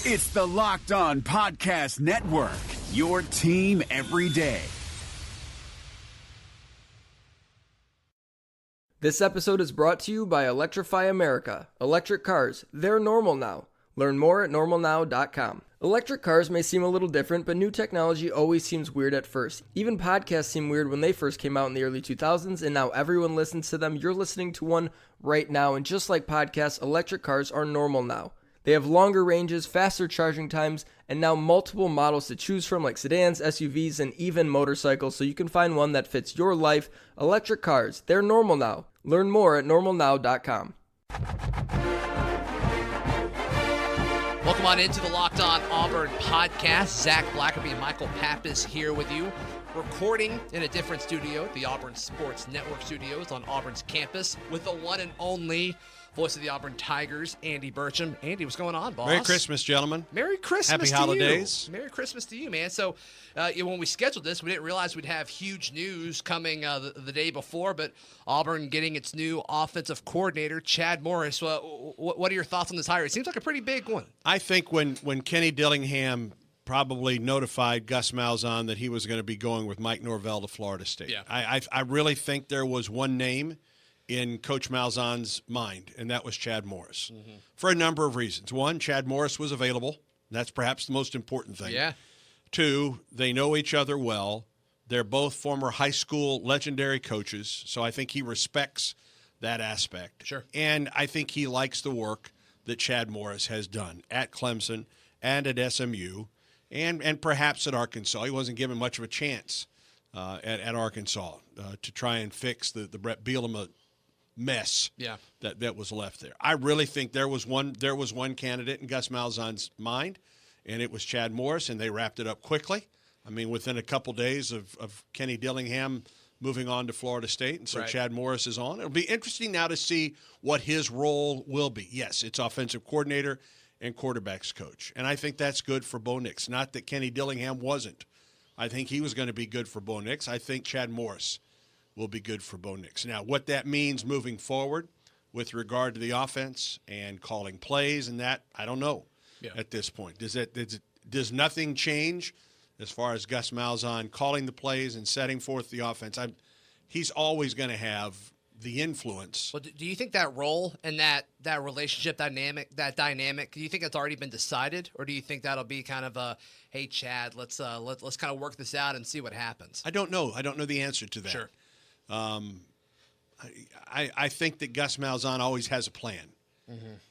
It's the Locked On Podcast Network, your team every day. This episode is brought to you by Electrify America. Electric cars, they're normal now. Learn more at normalnow.com. Electric cars may seem a little different, but new technology always seems weird at first. Even podcasts seemed weird when they first came out in the early 2000s, and now everyone listens to them. You're listening to one right now, and just like podcasts, electric cars are normal now. They have longer ranges, faster charging times, and now multiple models to choose from like sedans, SUVs, and even motorcycles, so you can find one that fits your life. Electric cars, they're normal now. Learn more at normalnow.com. Welcome on into the Locked On Auburn podcast. Zach Blackerby and Michael Pappas here with you, recording in a different studio, the Auburn Sports Network studios on Auburn's campus, with the one and only voice of the Auburn Tigers, Andy Burcham. Andy, what's going on, boss? Merry Christmas, gentlemen. Merry Christmas Happy to holidays. you. Merry Christmas to you, man. So when we scheduled this, we didn't realize we'd have huge news coming the day before, but Auburn getting its new offensive coordinator, Chad Morris. What are your thoughts on this hire? It seems like a pretty big one. I think when Kenny Dillingham probably notified Gus Malzahn that he was going to be going with Mike Norvell to Florida State, Yeah. I really think there was one name in Coach Malzahn's mind, and that was Chad Morris, for a number of reasons. One, Chad Morris was available. And that's perhaps the most important thing. Yeah. Two, they know each other well. They're both former high school legendary coaches, so I think he respects that aspect. Sure. And I think he likes the work that Chad Morris has done at Clemson and at SMU and perhaps at Arkansas. He wasn't given much of a chance at Arkansas to try and fix the Brett Bielema mess that was left there. I really think there was one candidate in Gus Malzahn's mind, and it was Chad Morris, and they wrapped it up quickly. I mean, within a couple days of Kenny Dillingham moving on to Florida State, and so Right. Chad Morris is on. It'll be interesting now to see what his role will be. Yes, it's offensive coordinator and quarterbacks coach, and I think that's good for Bo Nix. Not that Kenny Dillingham wasn't. I think he was going to be good for Bo Nix. I think Chad Morris will be good for Bo Nix. Now, what that means moving forward with regard to the offense and calling plays and that, I don't know at this point. Does nothing change as far as Gus Malzahn calling the plays and setting forth the offense? He's always going to have the influence. Well, do you think that role and that relationship dynamic, do you think that's already been decided, or do you think that'll be kind of a, hey, Chad, let's kind of work this out and see what happens? I don't know. I don't know the answer to that. Sure. I think that Gus Malzahn always has a plan,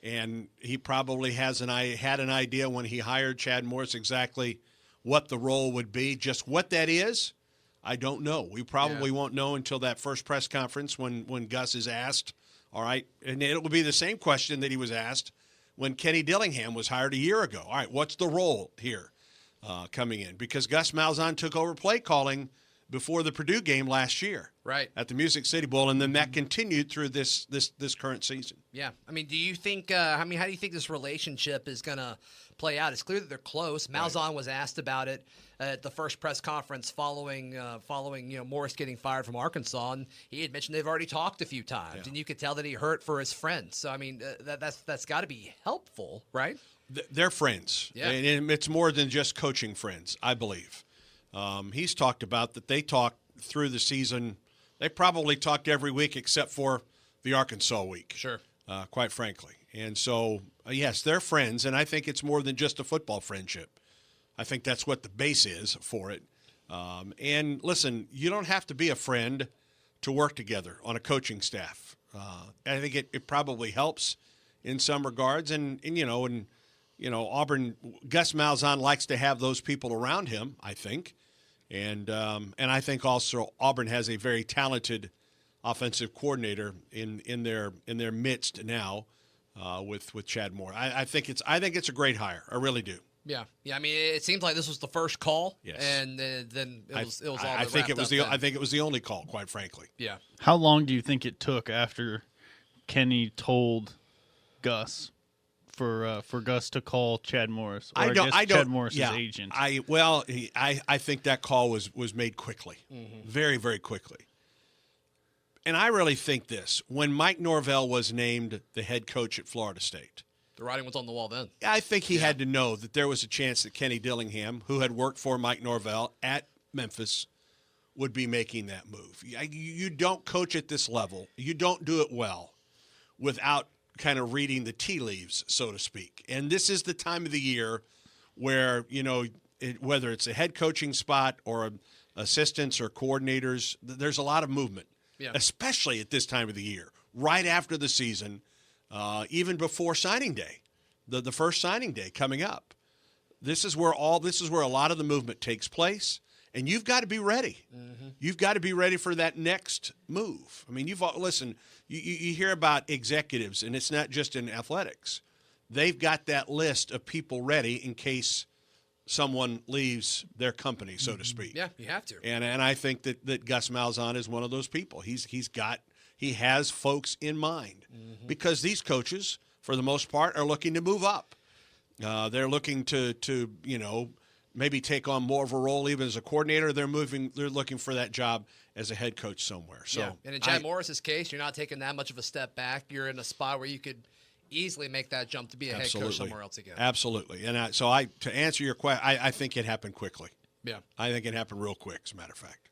and he probably had an idea when he hired Chad Morris exactly what the role would be. Just what that is, I don't know. We probably won't know until that first press conference when Gus is asked. All right, and it will be the same question that he was asked when Kenny Dillingham was hired a year ago. All right, what's the role here coming in? Because Gus Malzahn took over play calling before the Purdue game last year, right, at the Music City Bowl, and then that continued through this current season. Yeah, I mean, do you think? How do you think this relationship is going to play out? It's clear that they're close. Malzahn was asked about it at the first press conference following Morris getting fired from Arkansas, and he had mentioned they've already talked a few times, and you could tell that he hurt for his friends. So I mean, that's got to be helpful, right? They're friends, and it's more than just coaching friends, I believe. He's talked about that they talked through the season. They probably talked every week except for the Arkansas week. Sure. Quite frankly. And so, yes, they're friends, and I think it's more than just a football friendship. I think that's what the base is for it. And listen, you don't have to be a friend to work together on a coaching staff. I think it probably helps in some regards. And Auburn, Gus Malzahn likes to have those people around him, I think. And I think also Auburn has a very talented offensive coordinator in their midst now with Chad Moore. I think it's a great hire. I really do. Yeah. I mean, it seems like this was the first call, yes, and then it was all. I think it was the only call, quite frankly. Yeah. How long do you think it took after Kenny told Gus for Gus to call Chad Morris? Or Chad Morris's agent. I think that call was made quickly, very, very quickly. And I really think this: when Mike Norvell was named the head coach at Florida State, The writing was on the wall then. I think he had to know that there was a chance that Kenny Dillingham, who had worked for Mike Norvell at Memphis, would be making that move. You don't coach at this level. You don't do it well without kind of reading the tea leaves, so to speak. And this is the time of the year where, whether it's a head coaching spot or assistants or coordinators, there's a lot of movement, especially at this time of the year, right after the season, even before signing day, the first signing day coming up. This is where a lot of the movement takes place. And you've got to be ready. Mm-hmm. You've got to be ready for that next move. I mean, you hear about executives, and it's not just in athletics. They've got that list of people ready in case someone leaves their company, so to speak. Yeah, you have to. And I think that Gus Malzahn is one of those people. He has folks in mind because these coaches, for the most part, are looking to move up. They're looking to maybe take on more of a role even as a coordinator. They're looking for that job as a head coach somewhere. So, and in Chad Morris's case, you're not taking that much of a step back. You're in a spot where you could easily make that jump to be a head coach somewhere else again. Absolutely. And to answer your question, I think it happened quickly. Yeah. I think it happened real quick, as a matter of fact.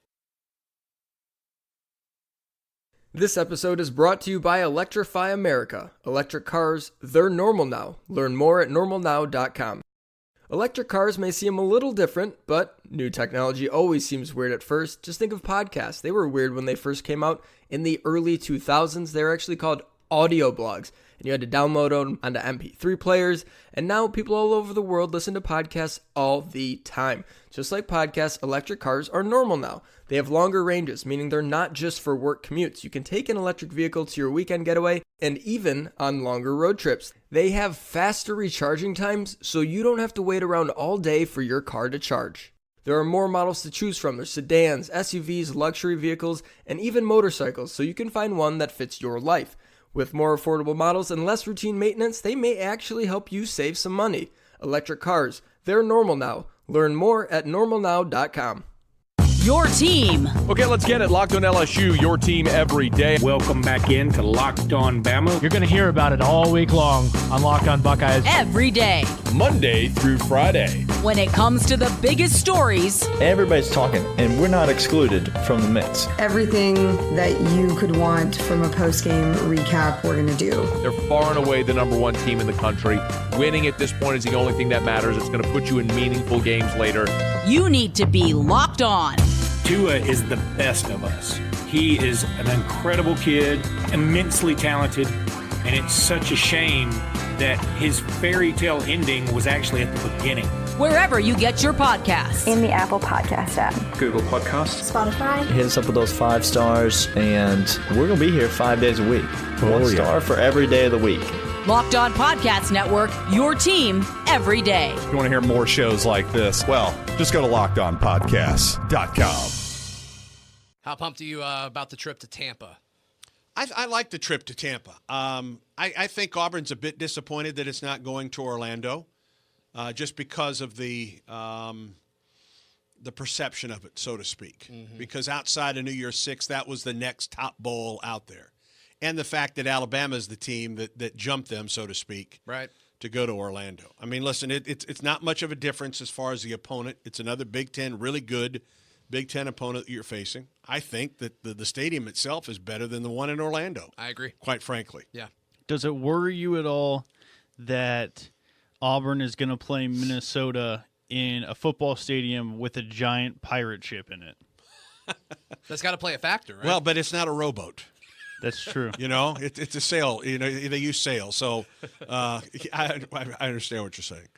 This episode is brought to you by Electrify America. Electric cars, they're normal now. Learn more at normalnow.com. Electric cars may seem a little different, but new technology always seems weird at first. Just think of podcasts. They were weird when they first came out in the early 2000s. They were actually called audio blogs, and you had to download them onto MP3 players, and now people all over the world listen to podcasts all the time. Just like podcasts, electric cars are normal now. They have longer ranges, meaning they're not just for work commutes. You can take an electric vehicle to your weekend getaway and even on longer road trips. They have faster recharging times, so you don't have to wait around all day for your car to charge. There are more models to choose from. There's sedans, SUVs, luxury vehicles, and even motorcycles, so you can find one that fits your life. With more affordable models and less routine maintenance, they may actually help you save some money. Electric cars, they're normal now. Learn more at normalnow.com. Your team. Okay, let's get it. Locked on LSU, your team every day. Welcome back in to Locked on Bama. You're going to hear about it all week long on Locked on Buckeyes. Every day. Monday through Friday. When it comes to the biggest stories. Everybody's talking, and we're not excluded from the mix. Everything that you could want from a post-game recap, we're going to do. They're far and away the number one team in the country. Winning at this point is the only thing that matters. It's going to put you in meaningful games later. You need to be locked on. Tua is the best of us. He is an incredible kid, immensely talented, and it's such a shame that his fairy tale ending was actually at the beginning. Wherever you get your podcasts. In the Apple Podcast app. Google Podcasts. Spotify. Hit us up with those 5 stars, and we're going to be here 5 days a week. 1 star for every day of the week. Locked On Podcast Network, your team every day. If you want to hear more shows like this, well, just go to LockedOnPodcasts.com. How pumped are you about the trip to Tampa? I like the trip to Tampa. I think Auburn's a bit disappointed that it's not going to Orlando, just because of the perception of it, so to speak. Mm-hmm. Because outside of New Year's 6, that was the next top bowl out there. And the fact that Alabama is the team that jumped them, so to speak, right, to go to Orlando. I mean, listen, it's not much of a difference as far as the opponent. It's another Big Ten, really good Big Ten opponent that you're facing. I think that the stadium itself is better than the one in Orlando. I agree. Quite frankly. Yeah. Does it worry you at all that Auburn is going to play Minnesota in a football stadium with a giant pirate ship in it? That's got to play a factor, right? Well, but it's not a rowboat. That's true. It's a sail. They use sail. So I understand what you're saying.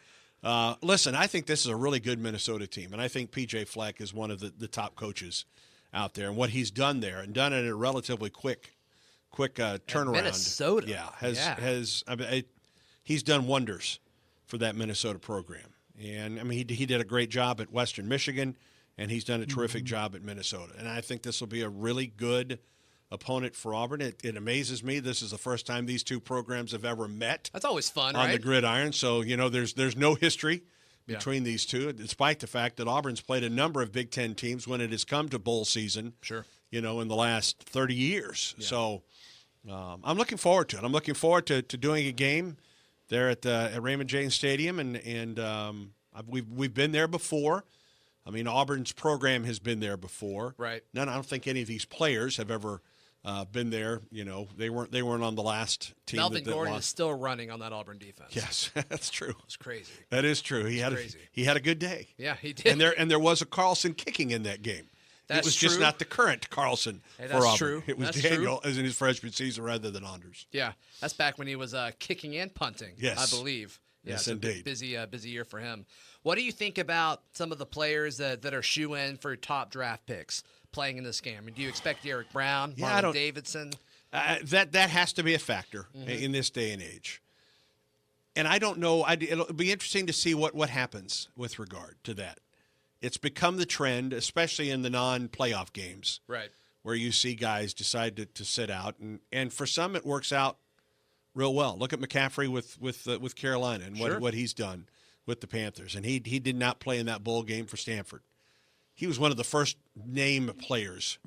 Listen, I think this is a really good Minnesota team, and I think P.J. Fleck is one of the top coaches out there. And what he's done there, and done it in a relatively quick turnaround. Minnesota. He's done wonders for that Minnesota program. And, I mean, he did a great job at Western Michigan, and he's done a terrific job at Minnesota. And I think this will be a really good opponent for Auburn. It amazes me. This is the first time these two programs have ever met. That's always fun, on right? the gridiron. So, there's no history between these two, despite the fact that Auburn's played a number of Big Ten teams when it has come to bowl season. Sure. In the last 30 years. Yeah. So I'm looking forward to it. I'm looking forward to doing a game there at Raymond James Stadium, and we've been there before. I mean, Auburn's program has been there before. Right. I don't think any of these players have ever been there. You know, they weren't on the last team. Melvin Gordon is still running on that Auburn defense. Yes, that's true. It's crazy. That is true. He had a good day. Yeah, he did. And there was a Carlson kicking in that game. It was just not the current Carlson for Auburn. True. It was Daniel as in his freshman season rather than Anders. Yeah, that's back when he was kicking and punting. Yes, I believe. Yes, indeed. Busy year for him. What do you think about some of the players that are shoe-in for top draft picks playing in this game? I mean, do you expect Derek Brown, Marlon Davidson? That has to be a factor in this day and age. And I don't know. It'll be interesting to see what happens with regard to that. It's become the trend, especially in the non-playoff games, right, where you see guys decide to sit out, and for some it works out real well. Look at McCaffrey with Carolina and what he's done with the Panthers, and he did not play in that bowl game for Stanford. He was one of the first name players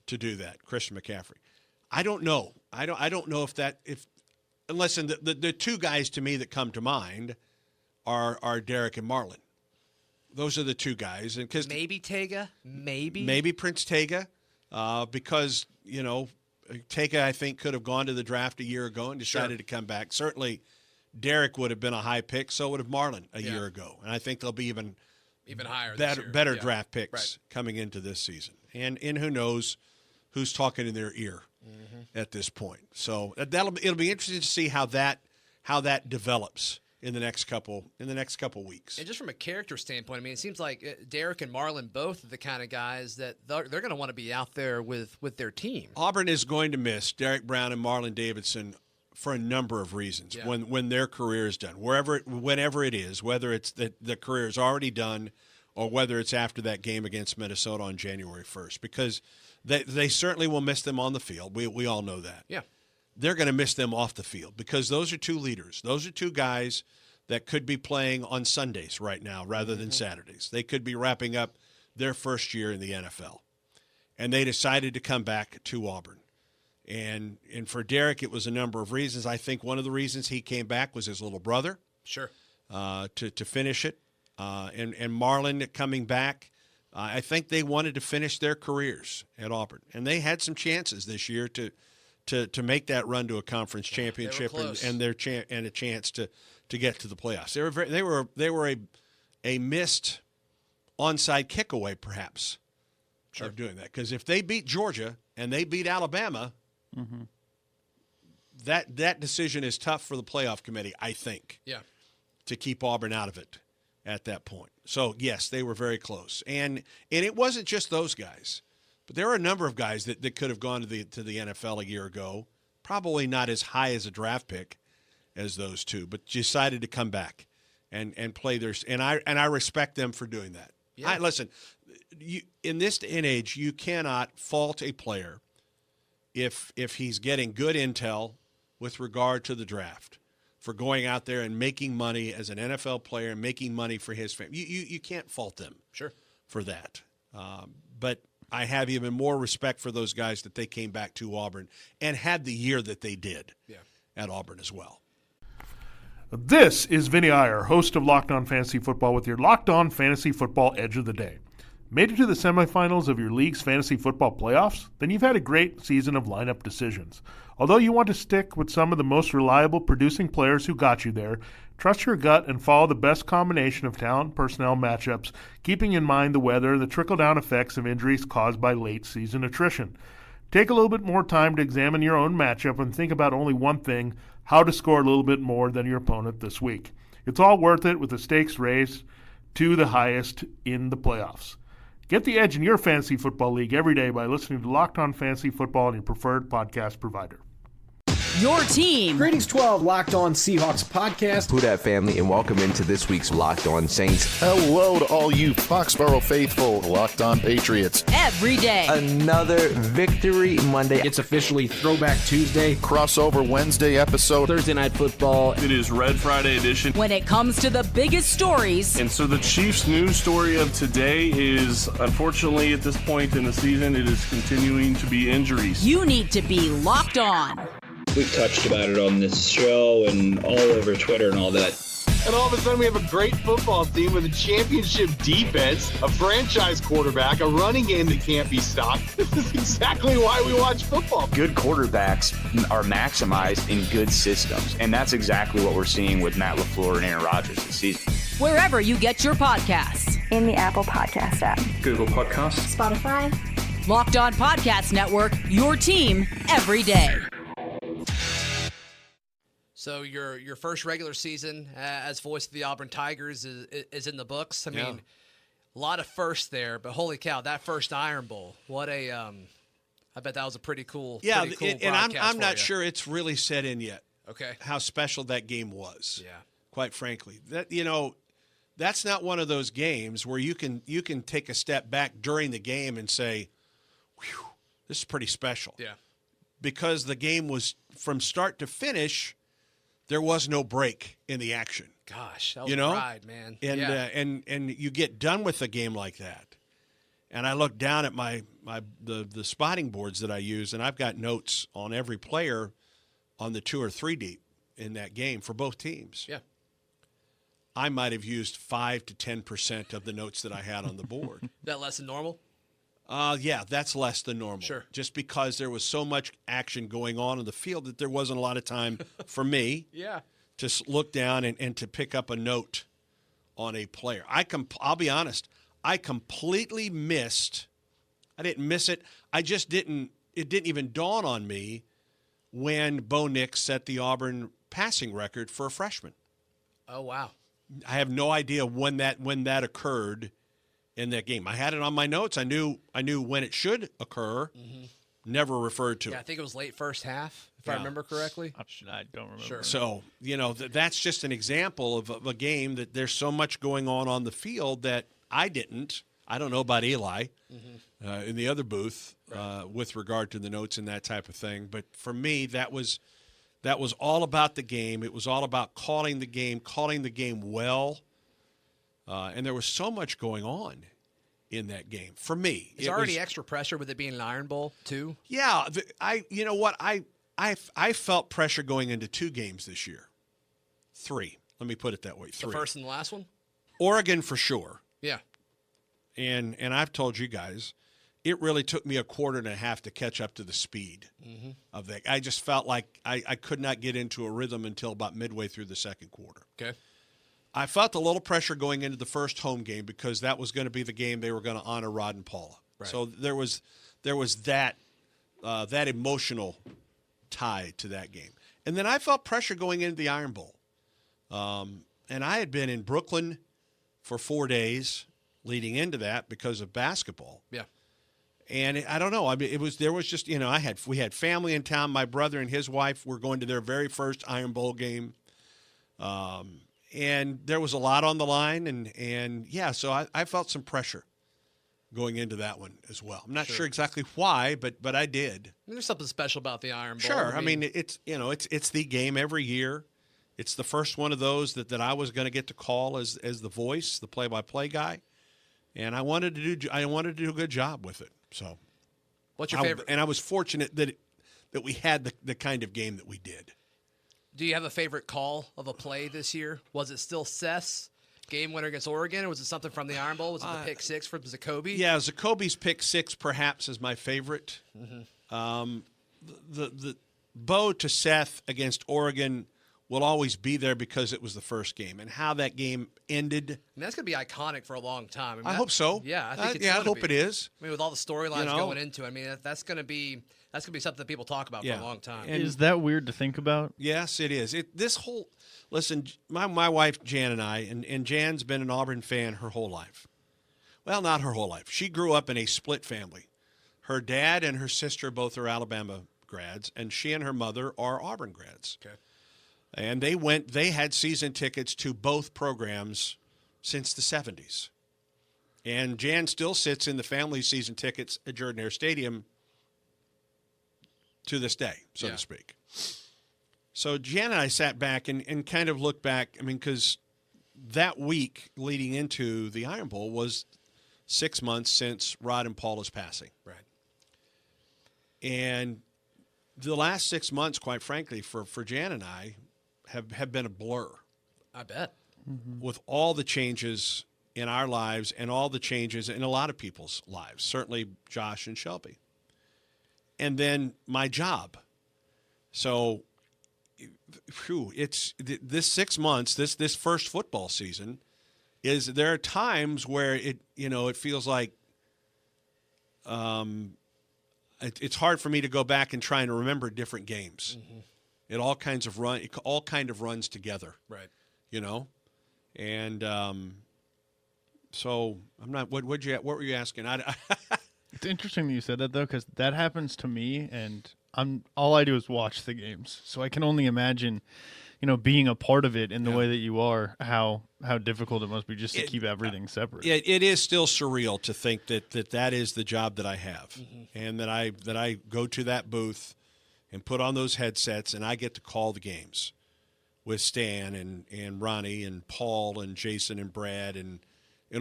to do that, Christian McCaffrey. I don't know. I don't know if listen, the two guys to me that come to mind are Derek and Marlon. Those are the two guys, and because maybe Tega, maybe Prince Tega, because Tega I think could have gone to the draft a year ago and decided to come back. Certainly, Derek would have been a high pick. So would have Marlon a year ago, and I think they'll be even higher, better draft picks coming into this season. And who knows who's talking in their ear at this point. So it'll be interesting to see how that develops in the next couple weeks. And just from a character standpoint, I mean, it seems like Derek and Marlon both are the kind of guys that they're going to want to be out there with their team. Auburn is going to miss Derek Brown and Marlon Davidson for a number of reasons when their career is done, whenever it is, whether it's the career is already done or whether it's after that game against Minnesota on January 1st, because they certainly will miss them on the field. We all know that. Yeah. They're going to miss them off the field because those are two leaders. Those are two guys that could be playing on Sundays right now rather than Saturdays. They could be wrapping up their first year in the NFL. And they decided to come back to Auburn. And for Derek, it was a number of reasons. I think one of the reasons he came back was his little brother. Sure. To finish it. And Marlon coming back, I think they wanted to finish their careers at Auburn. And they had some chances this year to make that run to a conference championship and a chance to get to the playoffs. They were a missed onside kick away, perhaps, of doing that. Because if they beat Georgia and they beat Alabama, that decision is tough for the playoff committee, I think. Yeah. To keep Auburn out of it at that point. So yes, they were very close, and it wasn't just those guys. But there are a number of guys that could have gone to the NFL a year ago, probably not as high as a draft pick as those two, but decided to come back and play theirs. And I respect them for doing that. Yeah. Listen, in this day and age, you cannot fault a player if he's getting good intel with regard to the draft for going out there and making money as an NFL player and making money for his family. You can't fault them for that. But I have even more respect for those guys that they came back to Auburn and had the year that they did at Auburn as well. This is Vinny Iyer, host of Locked On Fantasy Football with your Locked On Fantasy Football Edge of the Day. Made it to the semifinals of your league's fantasy football playoffs? Then you've had a great season of lineup decisions. Although you want to stick with some of the most reliable producing players who got you there, trust your gut and follow the best combination of talent personnel matchups, keeping in mind the weather and the trickle-down effects of injuries caused by late-season attrition. Take a little bit more time to examine your own matchup and think about only one thing: how to score a little bit more than your opponent this week. It's all worth it with the stakes raised to the highest in the playoffs. Get the edge in your fantasy football league every day by listening to Locked On Fantasy Football on your preferred podcast provider. Your team. Greetings, 12 Locked On Seahawks podcast. Who dat family, and welcome into this week's Locked On Saints. Hello to all you Foxborough faithful, Locked On Patriots. Every day. Another Victory Monday. It's officially Throwback Tuesday. Crossover Wednesday episode. Thursday Night Football. It is Red Friday edition. When it comes to the biggest stories. And so the Chiefs' news story of today is, unfortunately, at this point in the season, it is continuing to be injuries. You need to be Locked On. We've touched about it on this show and all over Twitter and all that. And all of a sudden, we have a great football team with a championship defense, a franchise quarterback, a running game that can't be stopped. This is exactly why we watch football. Good quarterbacks are maximized in good systems, and that's exactly what we're seeing with Matt LaFleur and Aaron Rodgers this season. Wherever you get your podcasts. In the Apple Podcast app. Google Podcasts. Spotify. Locked On Podcast Network, your team every day. So your first regular season as voice of the Auburn Tigers is in the books. I mean, a lot of firsts there, but holy cow, that first Iron Bowl! What a I bet that was a pretty cool. Yeah, pretty cool and I'm not sure it's really set in yet. Okay, how special that game was. Yeah, quite frankly, that's not one of those games where you can take a step back during the game and say, "Whew, this is pretty special." Yeah, because the game was from start to finish. There was no break in the action. Gosh, that was a ride, man. And and you get done with a game like that, and I look down at the spotting boards that I use, and I've got notes on every player on the 2 or 3 deep in that game for both teams. Yeah, I might have used 5 to 10% of the notes that I had on the board. Is that less than normal? Yeah, that's less than normal. Sure. Just because there was so much action going on in the field that there wasn't a lot of time for me to look down and to pick up a note on a player. I'll be honest, I completely missed – I didn't miss it. I just didn't – it didn't even dawn on me when Bo Nix set the Auburn passing record for a freshman. Oh, wow. I have no idea when that occurred in that game. I had it on my notes. I knew when it should occur. Mm-hmm. Never referred to it. I think it was late first half, if I remember correctly. I don't remember. Sure. So, that's just an example of a game that there's so much going on the field that I didn't. I don't know about Eli in the other booth with regard to the notes and that type of thing. But for me, that was all about the game. It was all about calling the game well. And there was so much going on in that game for me. Is there already extra pressure with it being an Iron Bowl too? Yeah, I felt pressure going into 2 games this year. 3. Let me put it that way. 3. The first and the last one? Oregon for sure. Yeah. And I've told you guys, it really took me a quarter and a half to catch up to the speed of that. I just felt like I could not get into a rhythm until about midway through the second quarter. Okay. I felt a little pressure going into the first home game because that was going to be the game they were going to honor Rod and Paula. Right. So there was that emotional tie to that game. And then I felt pressure going into the Iron Bowl. And I had been in Brooklyn for 4 days leading into that because of basketball. Yeah. And I don't know. I mean, there was just, we had family in town. My brother and his wife were going to their very first Iron Bowl game. And there was a lot on the line, and so I felt some pressure going into that one as well. I'm not sure exactly why, but I did. There's something special about the Iron Bowl. Sure. I mean, it's the game every year. It's the first one of those that I was going to get to call as the voice, the play-by-play guy, and I wanted to do a good job with it. So, what's your favorite? And I was fortunate that we had the kind of game that we did. Do you have a favorite call of a play this year? Was it still Seth's game winner against Oregon, or was it something from the Iron Bowl? Was it the pick 6 from Zacoby? Yeah, Zacoby's pick 6 perhaps is my favorite. Mm-hmm. The Bo to Seth against Oregon will always be there because it was the first game and how that game ended. And that's going to be iconic for a long time. I hope so. Yeah, I think I hope it is. I mean, with all the storylines going into it, I mean, that's going to be something that people talk about for a long time. And is that weird to think about? Yes, it is. Listen, my wife Jan and I, and Jan's been an Auburn fan her whole life. Well, not her whole life. She grew up in a split family. Her dad and her sister both are Alabama grads, and she and her mother are Auburn grads. Okay. And they had season tickets to both programs since the 70s. And Jan still sits in the family season tickets at Jordan-Hare Stadium to this day, so to speak. So Jan and I sat back and kind of looked back, I mean, because that week leading into the Iron Bowl was 6 months since Rod and Paula's passing. Right. And The last 6 months, quite frankly, for Jan and I have been a blur. I bet. With all the changes in our lives and all the changes in a lot of people's lives, certainly Josh and Shelby. And then my job. So, it's this 6 months, this first football season, there are times where it feels like it's hard for me to go back and try and remember different games. It all kind of runs together. Right. And so I'm not. What were you asking? It's interesting that you said that though, because that happens to me, and all I do is watch the games, so I can only imagine, being a part of it in the way that you are, how difficult it must be just to keep everything separate. It is still surreal to think that is the job that I have, and that I go to that booth and put on those headsets, and I get to call the games with Stan and Ronnie and Paul and Jason and Brad and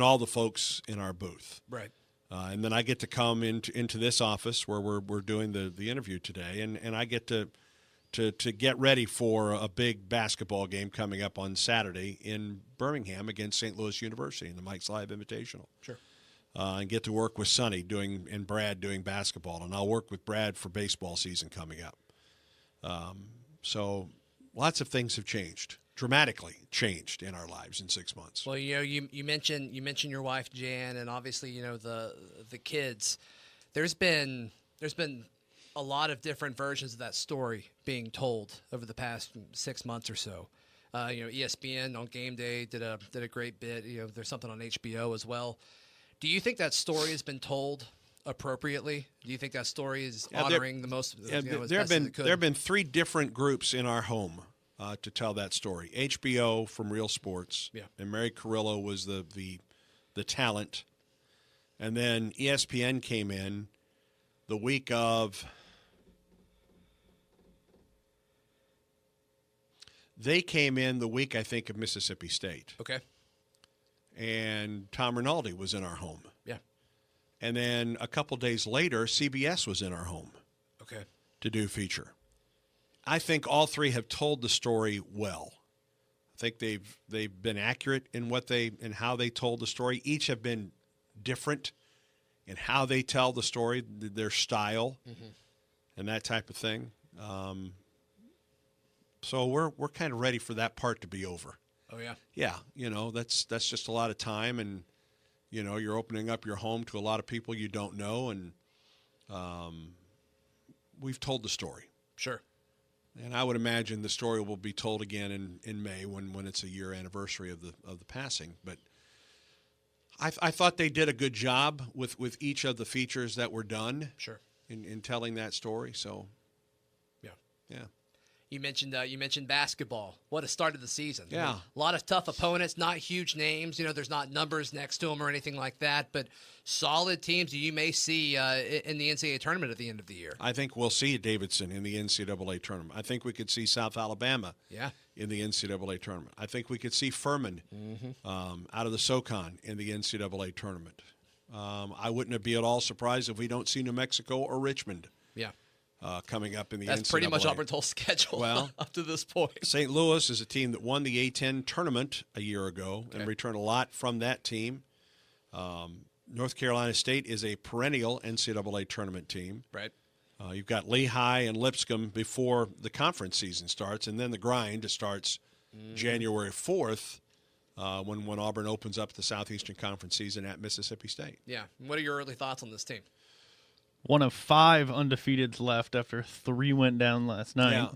all the folks in our booth. Right. And then I get to come into this office where we're doing the interview today, and I get to get ready for a big basketball game coming up on Saturday in Birmingham against St. Louis University in the Mike's Live Invitational. Sure. And get to work with Sonny and Brad doing basketball, and I'll work with Brad for baseball season coming up. So lots of things have dramatically changed in our lives in 6 months. Well, you mentioned your wife Jan, and obviously the kids. There's been a lot of different versions of that story being told over the past 6 months or so. ESPN on game day did a great bit. There's something on HBO as well. Do you think that story has been told appropriately? Do you think that story is honoring the most? There have been 3 different groups in our home to tell that story. HBO from Real Sports, and Mary Carrillo was the talent, and then ESPN came in the week of. They came in the week, I think, of Mississippi State. Okay. And Tom Rinaldi was in our home. Yeah. And then a couple days later, CBS was in our home. Okay. To do feature. I think all 3 have told the story well. I think they've been accurate in how they told the story. Each have been different in how they tell the story, their style, and that type of thing. So we're kind of ready for that part to be over. Oh yeah. Yeah, that's just a lot of time, and you're opening up your home to a lot of people you don't know, and we've told the story. Sure. And I would imagine the story will be told again in May when it's a year anniversary of the passing. But I thought they did a good job with each of the features that were done. Sure. In telling that story. So. Yeah. You mentioned basketball. What a start of the season. Yeah. A lot of tough opponents, not huge names. There's not numbers next to them or anything like that, but solid teams you may see in the NCAA tournament at the end of the year. I think we'll see Davidson in the NCAA tournament. I think we could see South Alabama in the NCAA tournament. I think we could see Furman out of the SoCon in the NCAA tournament. I wouldn't be at all surprised if we don't see New Mexico or Richmond. Yeah. Coming up in the That's NCAA. pretty much Auburn's whole schedule up to this point. St. Louis is a team that won the A-10 tournament a year ago and returned a lot from that team. North Carolina State is a perennial NCAA tournament team. Right. You've got Lehigh and Lipscomb before the conference season starts, and then the grind starts January 4th when Auburn opens up the Southeastern Conference season at Mississippi State. Yeah. What are your early thoughts on this team? One of 5 undefeateds left after 3 went down last night. Yeah.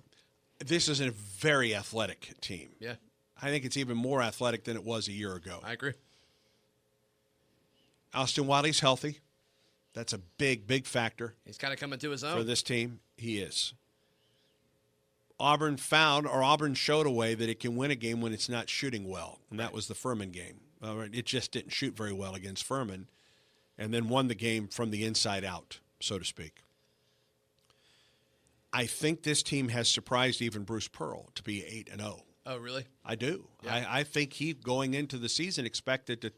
This is a very athletic team. Yeah. I think it's even more athletic than it was a year ago. I agree. Austin Wiley's healthy. That's a big, big factor. He's kind of coming to his own. For this team, he is. Auburn showed a way that it can win a game when it's not shooting well, and that was the Furman game. It just didn't shoot very well against Furman, and then won the game from the inside out, so to speak. I think this team has surprised even Bruce Pearl to be 8-0. Oh, really? I do. Yeah. I think he, going into the season, expected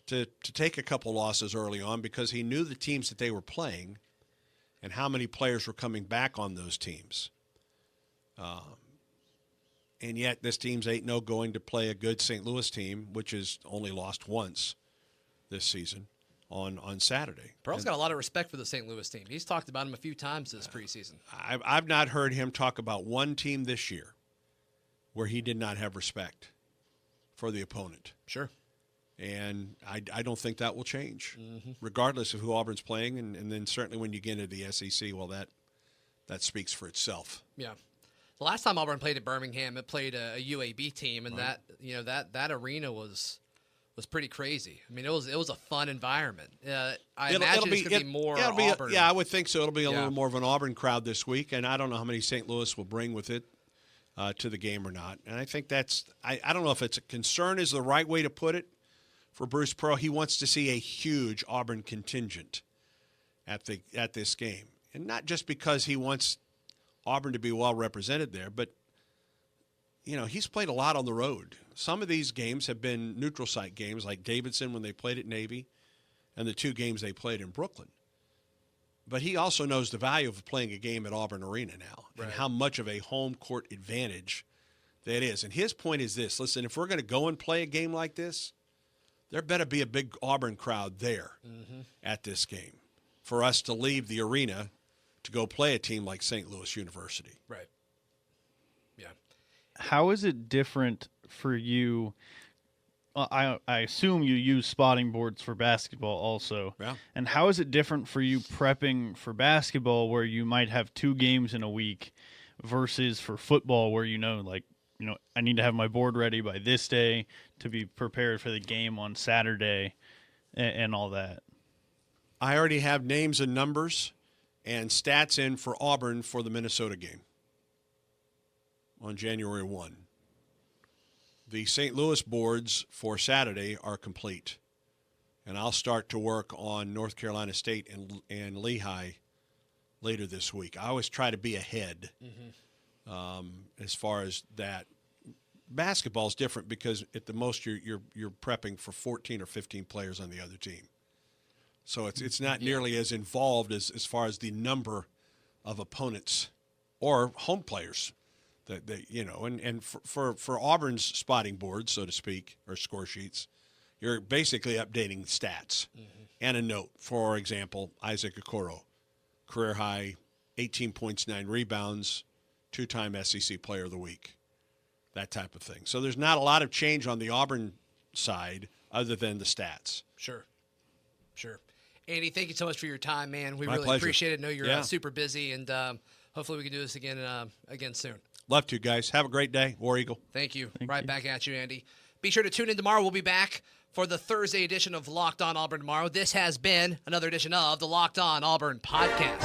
to take a couple losses early on because he knew the teams that they were playing, and how many players were coming back on those teams. And yet this team's 8-0 going to play a good St. Louis team, which has only lost once this season on Saturday. Pearl's got a lot of respect for the St. Louis team. He's talked about them a few times this preseason. I've not heard him talk about one team this year where he did not have respect for the opponent. Sure. And I don't think that will change, regardless of who Auburn's playing. And then certainly when you get into the SEC, well, that speaks for itself. Yeah. The last time Auburn played at Birmingham, it played a UAB team, and that arena was pretty crazy. I mean, it was a fun environment. I imagine it's going to be more Auburn. I would think so. It'll be a little more of an Auburn crowd this week, and I don't know how many St. Louis will bring with it to the game or not. And I think that's I don't know if it's a concern is the right way to put it for Bruce Pearl. He wants to see a huge Auburn contingent at this game, and not just because he wants Auburn to be well represented there, but he's played a lot on the road. Some of these games have been neutral site games, like Davidson when they played at Navy, and the 2 games they played in Brooklyn. But he also knows the value of playing a game at Auburn Arena now, and how much of a home court advantage that is. And his point is this: listen, if we're going to go and play a game like this, there better be a big Auburn crowd there at this game for us to leave the arena to go play a team like St. Louis University. Right. Yeah. How is it different for you? I assume you use spotting boards for basketball also. Yeah. And how is it different for you prepping for basketball where you might have 2 games in a week versus for football where I need to have my board ready by this day to be prepared for the game on Saturday and all that? I already have names and numbers and stats in for Auburn for the Minnesota game on January 1. The St. Louis boards for Saturday are complete, and I'll start to work on North Carolina State and Lehigh later this week. I always try to be ahead as far as that. Basketball is different because at the most you're prepping for 14 or 15 players on the other team. So it's not nearly as involved as far as the number of opponents or home players that and for Auburn's spotting board, so to speak, or score sheets, you're basically updating stats and a note. For example, Isaac Okoro, career high, 18 points, 9 rebounds, 2-time SEC Player of the Week, that type of thing. So there's not a lot of change on the Auburn side other than the stats. Sure. Andy, thank you so much for your time, man. We My really pleasure. appreciate it. I know you're super busy, and hopefully we can do this again soon. Love to, guys. Have a great day. War Eagle. Thank you. Back at you, Andy. Be sure to tune in tomorrow. We'll be back for the Thursday edition of Locked On Auburn tomorrow. This has been another edition of the Locked On Auburn podcast.